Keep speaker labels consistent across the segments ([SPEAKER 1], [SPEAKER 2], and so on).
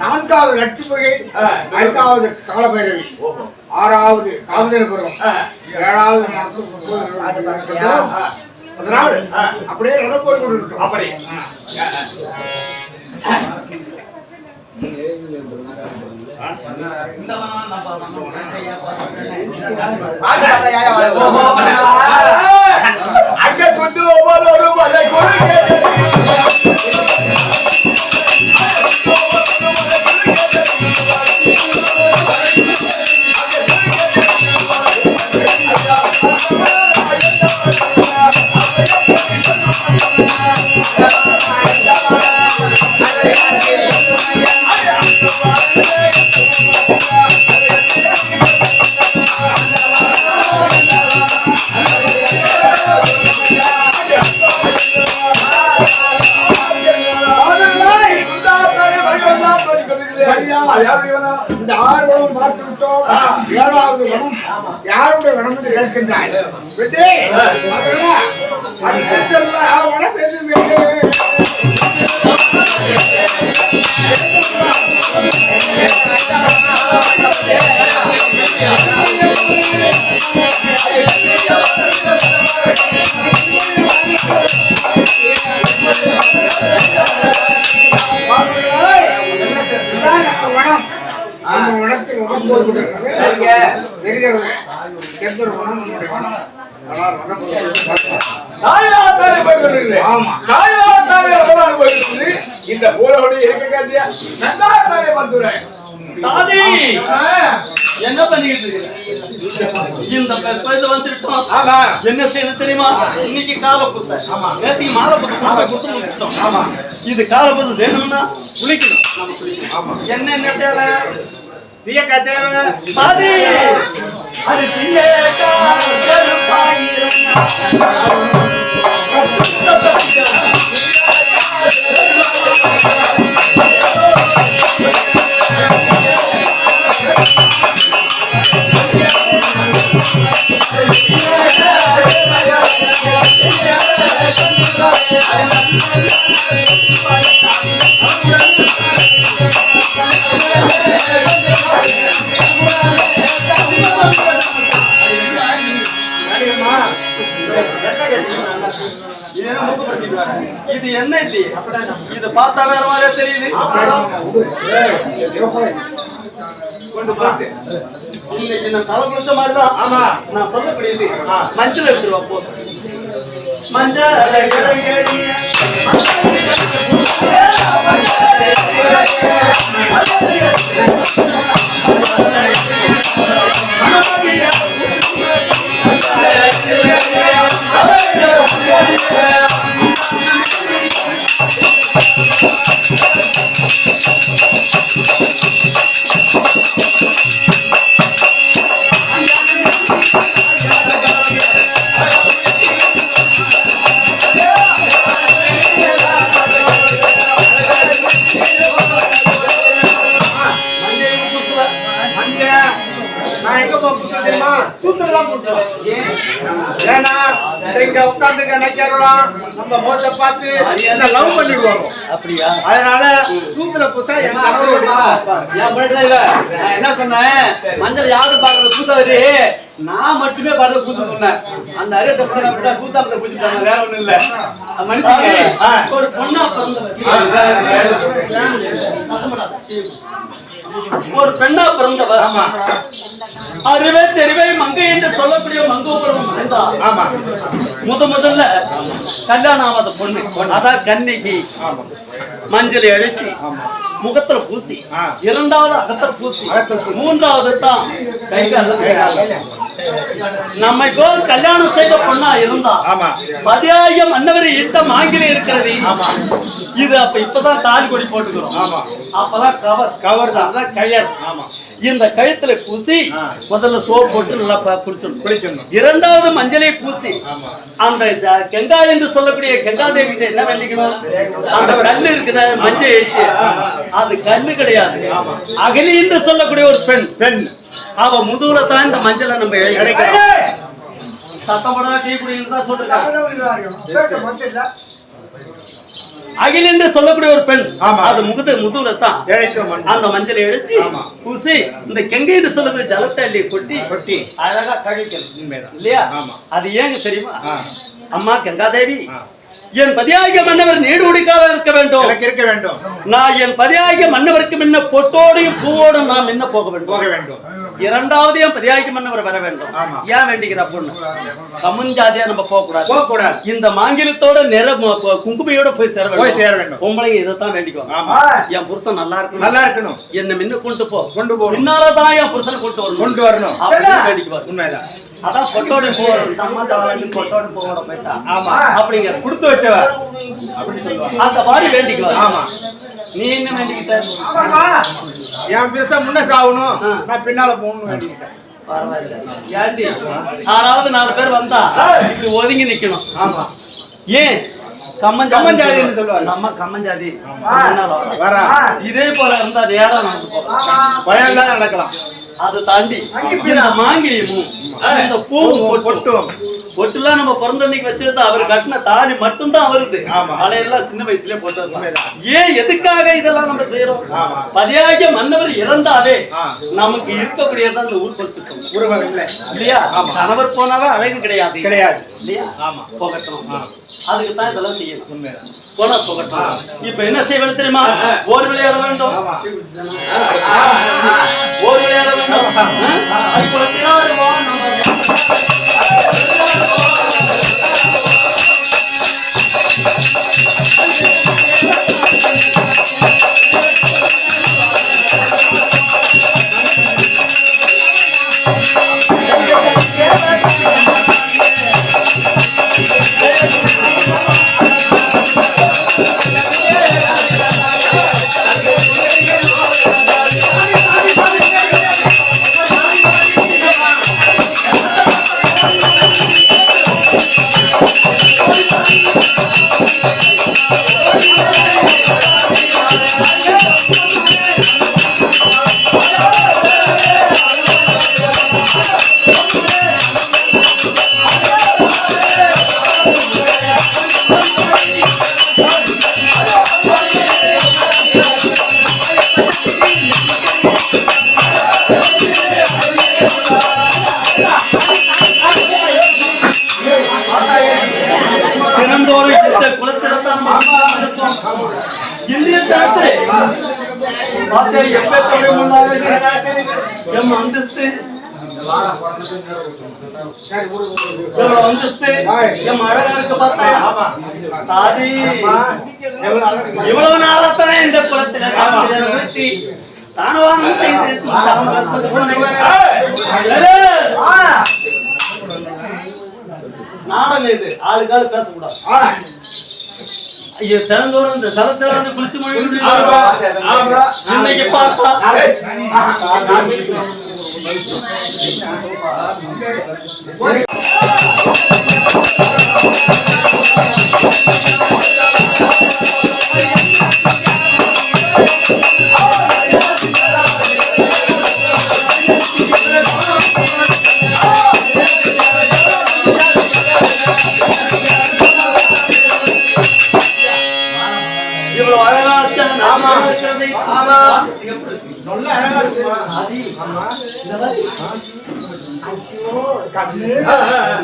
[SPEAKER 1] நான்காவது லட்சுமிகை, ஐந்தாவது காலபைரவி, ஆறாவது காமதேனுபுரம், ஏழாவது அதனால் அப்படியே ரதம் போய் கொண்டிருக்கோம். அப்படி அங்க கொண்டு ஒவ்வொரு மலை இந்த 6 வனம் பார்த்து விட்டோம். 7வது வனம் யாருடைய வனம் என்று கேட்கின்றாய். இந்த போலோடு இருக்க காட்டியா என்ன பண்ணிட்டு என்ன செய்ய தெரியுமா? இன்னைக்கு காலப்புத்த நேற்று மாலை இது காலப்புத்த வேணும்னா குளிக்கணும். என்ன தேவை? தேவை சாதி அது இது என்ன இல்லையே, இது பார்த்தா வேற மாதிரியே தெரியுது. கொண்டு போட்டு இன்னைக்கு நான் தலை குளிச்ச மாதிரிதான். ஆமா, நான் சொல்லக்கூடியது மஞ்சள் எடுத்துருவா. போ மஞ்சள் என்ன சொன்னேன்? மஞ்சள் யாரும் பாக்குறது பூத்தாது, நான் மட்டுமே பாடுறது பூச சொன்னேன். அந்த அரியத்தை சூத்தாமத்தை பூசிட்டாங்க, வேற ஒண்ணும் இல்ல. மனுஷன் ஒரு பொண்ணா ஒரு பெண்ணா பிறந்தவர் அறிவே தெரிவே மங்கை என்று சொல்லக்கூடிய மங்கோபுரம் முதல்ல கல்யாணம் ஆகாத பொண்ணு அதான் கன்னிகை மஞ்சளை அழிச்சு முகத்துல பூசி இரண்டாவது அகத்துல பூசி மூன்றாவது தான் நம்மை போல் கல்யாணம் செய்த பொண்ணா இருந்தா பதியாய மன்னவரை இட்ட மாங்கிலே இருக்கிறது. இது அப்ப இப்பதான் தாலி கொடி போட்டுக்கிறோம். அப்பதான் கவர் தான் கயர். இந்த கயத்துல பூசி முதல்ல சோப் போட்டு நல்லா குளிச்சிடணும். இரண்டாவது மஞ்சளை பூசி அந்த கெங்கா என்று சொல்லக்கூடிய கெங்கா தேவி கிட்ட என்ன வேண்டிக்கணும்? அந்த கல்லு இருக்குத மஞ்சள் எழுச்சி அது கல்லு கிடையாது, அகலி என்று சொல்லக்கூடிய ஒரு பெண். அவ முதுகுல தான் இந்த மஞ்சளை நம்ம சத்தப்படா டீ குடிக்கிறதா சொல்றாங்க. அகில் என்று சொல்லக்கூடிய ஒரு பெண் அது முதுகுல தான் அந்த மஞ்சளை எடுத்து பூசி இந்த கெங்கை என்று சொல்லக்கூடிய ஜலத்தை அள்ளி கொட்டி அழகா கழிக்கணும் இல்லையா? அது ஏங்க தெரியுமா? அம்மா கங்காதேவி, என் பதியாகிய மன்னவர் நீடு உடிக்காத இருக்க வேண்டும். நான் என் பதியாகிய மன்னவருக்கு முன்ன பொட்டோடையும் பூவோடும் நான் முன்ன போக வேண்டும். இரண்டாவது என் பதியாகிய மன்னவர் வர வேண்டும். ஏன் வேண்டிக்கிற பொண்ணு கம்மஞ்சாதியா நம்ம போக கூடாது. இந்த மாங்கிலத்தோட நிற குங்குமையோட போய் சேர வேண்டும். பொம்பளைங்க இதைத்தான் வேண்டிக்குவாங்க. என் புருஷன் நல்லா இருக்கணும், என்ன முன்ன கொண்டு போ, முன்னாலதான் என் புருஷனை கொண்டு வரணும் வேண்டிக்குவார். உண்மைதான். அதான் பொட்டோட பொட்டோட போவோட போயிட்டா அப்படிங்கிற கொடுத்து வச்சவ அப்படி சொல்லுவாங்க. அந்த மாதிரி வேண்டிக்குவார். நீ என்ன வேண்டிக்கிட்ட? என் பேச முன்ன சாகணும், நான் பின்னால போகணும்னு வேண்டிக்கிட்டேன். யாராவது 4 பேர் வந்தா இது ஒதுங்கி நிக்கணும். ஏன் கம்மஞ்சாதி சொல்லுவாங்க. நம்ம கம்மஞ்சாதி இதே போல இருந்தா நேரம் நடந்து போகலாம், நடக்கலாம். அதை தாண்டி இந்த மாங்கிலியமும் இந்த பூவும் பொட்டுலாம் நம்ம பிறந்தன்னைக்கு வச்சிருந்தா அவர் கட்டின தாலி மட்டும்தான் வருது. அலையெல்லாம் சின்ன வயசுலயே போட்டு ஏன் எதுக்காக இதெல்லாம் நம்ம செய்யறோம்? பதியாகிய மன்னவர் இறந்தாவே நமக்கு இருக்கக்கூடியதான் இந்த ஊர் பொறுத்து இல்லையா? கணவர் போனாவே அழகு கிடையாது இல்லையா? போகட்டும், அதுக்கு தான் இதெல்லாம் செய்யணும். போனா போகட்டும். இப்ப என்ன செய்வது தெரியுமா? ஓர் விளையாட வேண்டும், ஓர் விளையாட வேண்டும். இவ்வளவு நாளத்தானே இந்த குளத்துல நாடகம் இது. ஆளுக்கால் பேசக்கூடாது. திறந்தோறும் இந்த தளத்துல வந்து குளிச்சு மொழி இன்னைக்கு பார்த்தா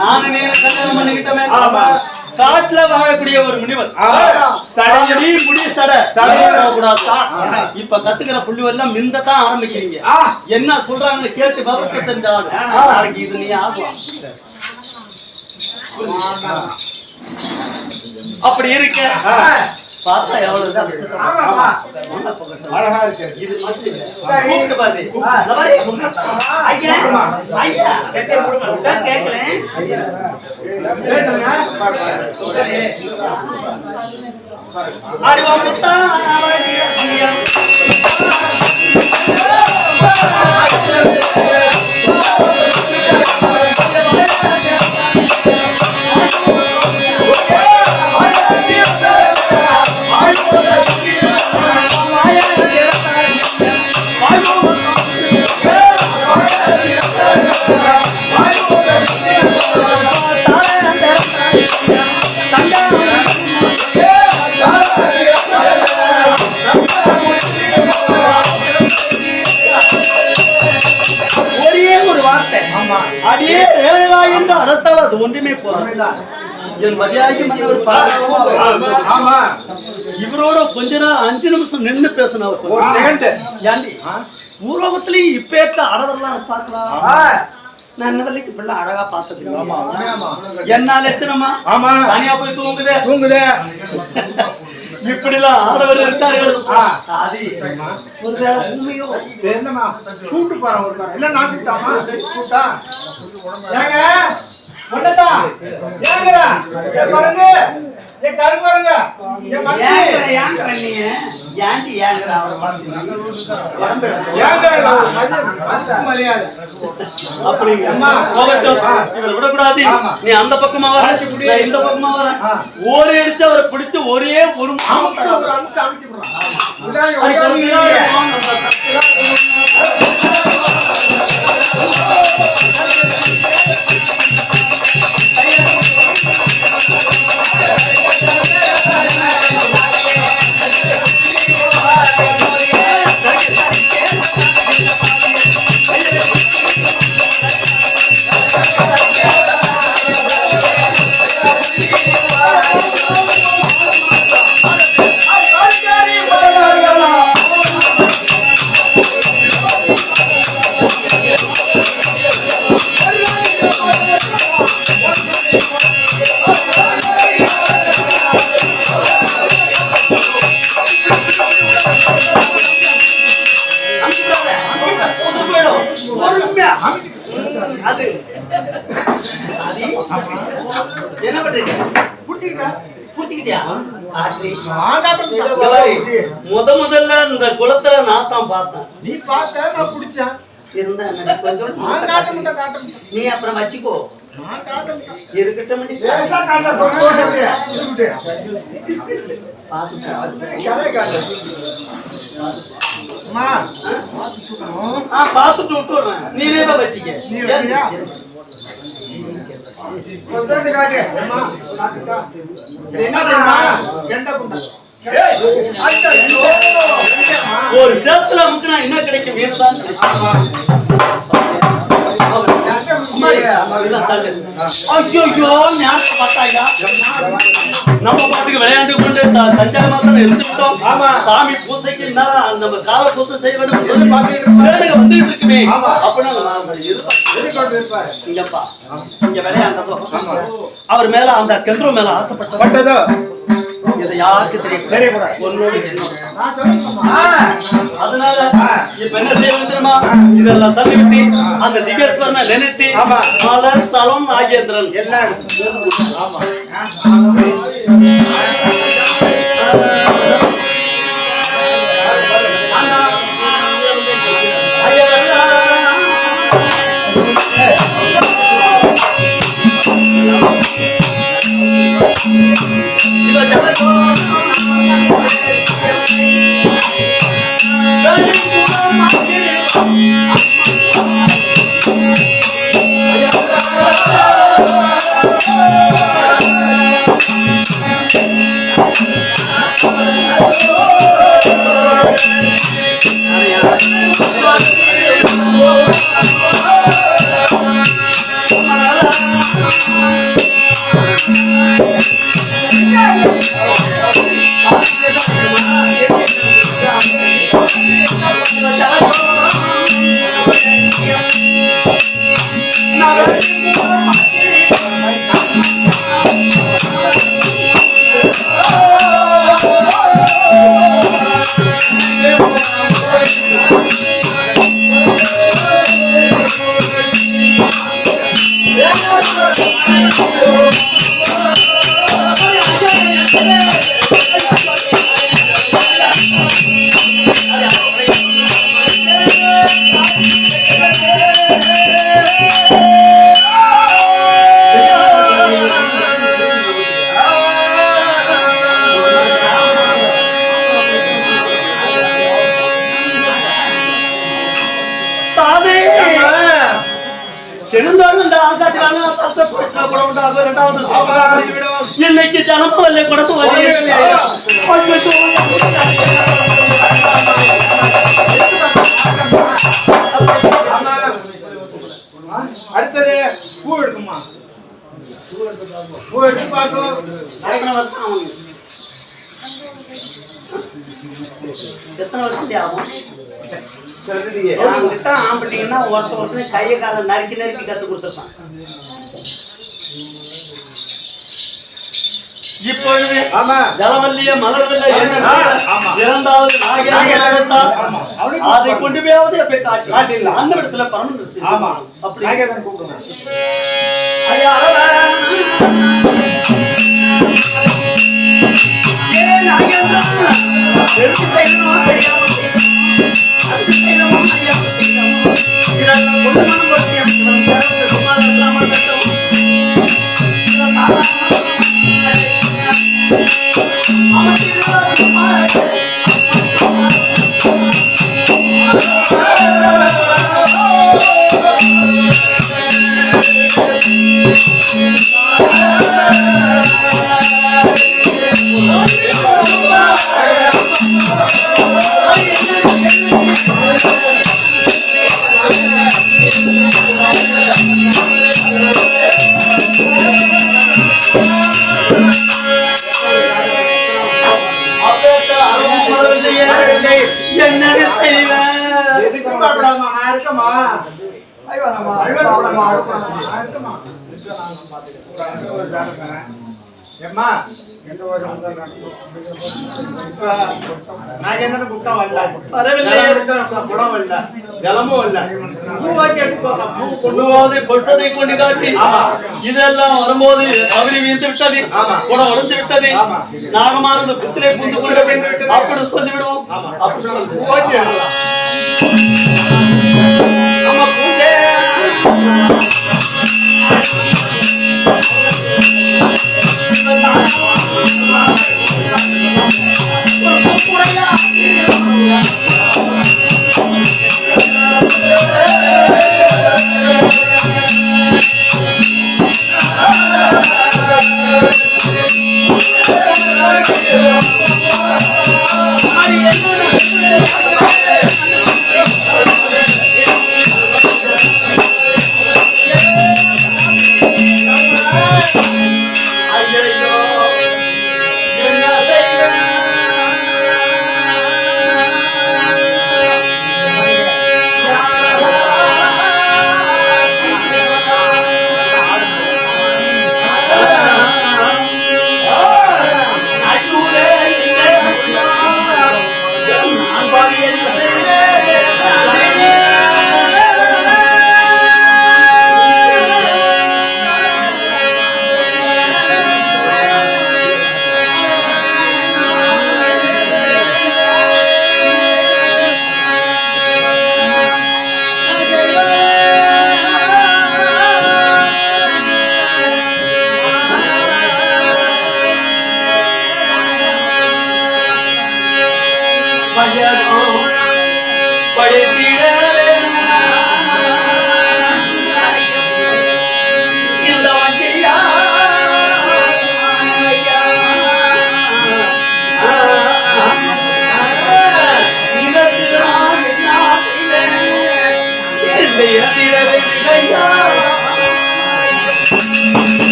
[SPEAKER 1] நானே கல்யாணம் பண்ணிக்கிட்டேன். காட்டுல வாழக்கூடிய ஒரு முனிவர் முடி கூடாது. இப்ப கத்துக்கிற புள்ளிவெல்லாம் மிந்ததான் ஆரம்பிக்கிறீங்க. என்ன சொல்றாங்கன்னு கேட்டு விவரத்தை தெரிஞ்சாலும் நாளைக்கு இது நீ ஆகும். அப்படி இருக்க பார்த்தா எவ்வளவு
[SPEAKER 2] அழகா இருக்கு.
[SPEAKER 1] இது கூப்பிட்டு பாரு. அது ஒன்றுமே இவரோட கொஞ்ச நாள் 5 நிமிஷம் நின்று பேசணும். ஊரோகத்திலையும் இப்பேத்த அறவரெல்லாம் பார்க்கலாம். நான் இன்னவரைக்கும் பிள்ளை அழகா பார்த்தது என்ன லட்சணமா தனியா போய் தூங்குதே இப்படிலாம் ஆடவர் இருக்கார்கள்.
[SPEAKER 2] என்னமா கூட்டு போறேன் ஒரு நாள் இல்ல நாட்டுட்டாமா கூட்டா ஏங்க ஒண்ணதா ஏங்கடா பாருங்க ஏ கருங்க பாருங்க ஏ மச்சி ஏங்க நீங்க ஏண்டி ஏங்கடா அவர பாத்தீங்க உடம்பு ஏங்கடா மரியாதை
[SPEAKER 1] அப்படிங்க அம்மா இவர விட கூடாது. நீ அந்த பக்கமா வர நான் இந்த பக்கமா வர ஓரே எடுத்து அவரை பிடிச்சு ஒரே ஒரு
[SPEAKER 2] அமுக்கு விடுறான்.
[SPEAKER 1] என்ன பண்றீங்க? முதல்ல இந்த குளத்துல நான் தான் பார்த்தேன்.
[SPEAKER 2] நீ பார்த்த நான் புடிச்சேன்
[SPEAKER 1] இருந்தா நீ அப்புறம் வச்சுக்கோ இருக்கட்டும். பார்த்துட்டு விட்டுறேன். நீனே தான் வச்சுக்க. ஒரு சேத்துல அமுக்குனா என்ன கிடைக்கும்? நம்ம பாட்டுக்கு விளையாண்டு கொண்டு தஞ்சாவூர் மாதம் எடுத்துட்டோம். சாமி பூசைக்கு நம்ம கால பூசை செய்ய வேண்டும் வந்துட்டு இருக்குமே. இங்கப்பா இங்க விளையாண்டதோ அவர் மேல அந்த கெந்திரம் மேல ஆசைப்பட்டதோ இதை யாருக்கு தெரியும்? அதனால இப்ப என்ன செய்யணும் தெரியுமா? இதெல்லாம் தள்ளிவிட்டு அந்த திகேஸ்வரனை நினைத்து மலர் ஸ்தலம் நாகேந்திரன் எல்லாம் இன்னைக்கு ஜனமல்ல குடம்பு
[SPEAKER 2] அடுத்தது பூ எடுக்குமா? பூ எடுத்து பார்க்கணும்.
[SPEAKER 1] எத்தனை வருஷம் ஆகும்? ஆம்பிட்டீங்கன்னா ஒருத்தர் கையை காலை நறுக்கி நறுக்கி கத்து கொடுத்துருப்பான். இப்பொழுது ஜலவல்லிய மலர்வில்லை இரண்டாவது அதை கொண்டு போயாவது போய் காட்டிடலாம். அந்த இடத்துல பரமன் அப்படி கொட்டதை கொண்டு காட்டி இதெல்லாம் வரும்போது அவரி வீழ்ந்து விட்டது, குடம் உடைந்து விட்டது, நாகமானது புத்திரை புந்து கொண்டது அப்படி சொல்லிவிடுவோம். நம்ம பூஜை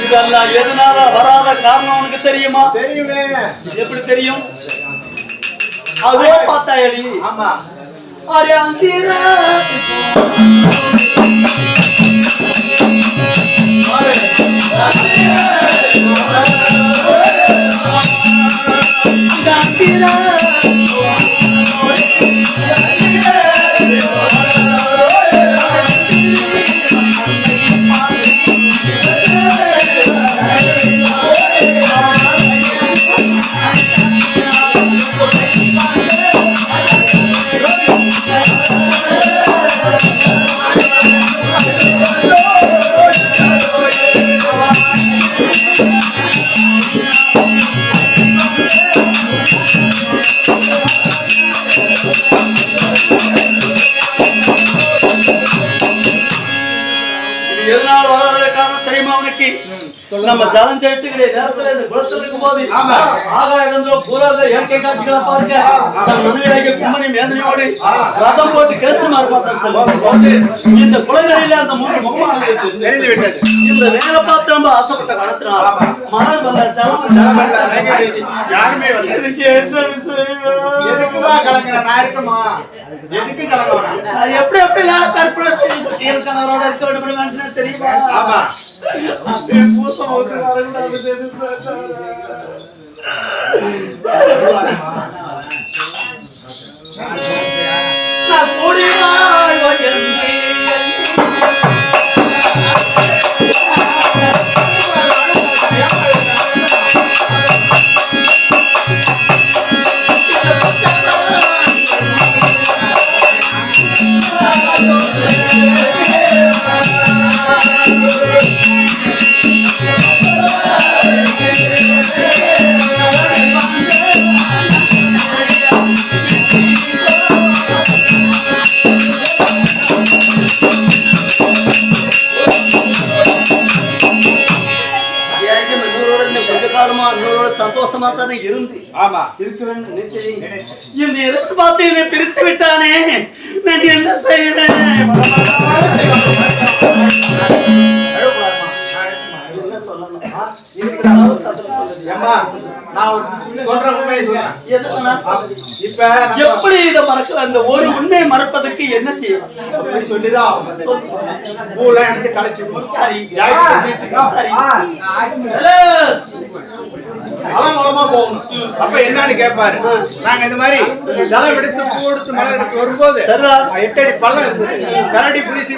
[SPEAKER 1] இதெல்லாம் எதனால வராத காரணம் உனக்கு தெரியுமா?
[SPEAKER 2] தெரியுமே.
[SPEAKER 1] எப்படி தெரியும்? அதோ பார்த்தாயடி.
[SPEAKER 2] ஆமா.
[SPEAKER 1] அரே அந்திரா நம்ம ஜலம் சேர்த்துக்கிற நேரத்துல இந்த குளத்துல இருக்கும் போது ஆகாயந்தோ பூராத இயற்கை காட்சிகளை பாருங்க. தன் மனைவியாகிய கும்மணி மேதனையோடு ரதம் போட்டு கேட்டுமாறு பார்த்தார். இந்த குளங்களில அந்த மூன்று முகமானது தெரிந்து விட்டது. இந்த நேர பார்த்து நம்ம ஆசைப்பட்ட காலத்தினால் மணல் வல்ல ஜலம் யாருமே வந்து எப்படி எப்படிலாம் கற்பனை செய்து கணவரோட இருக்க வேண்டும் தெரியுமா? சந்தோஷமா தானே இருந்து இருக்க வேண்டும் நினைத்தேன். இந்த இடத்து பார்த்து என்னை பிரித்து விட்டானே, நான் என்ன செய்வேன்? எப்படி இதை மறக்க அந்த ஒரு உண்மையை மறப்பதற்கு என்ன செய்யலாம் சொல்லிதான்
[SPEAKER 2] அப்ப என்னன்னு கேட்பாரு. நாங்க இந்த மாதிரி ஜலம் எடுத்து பூ எடுத்து மலை எடுத்து வரும்போது 8 அடி பள்ளம் இருந்தது. கரடி புடிச்சு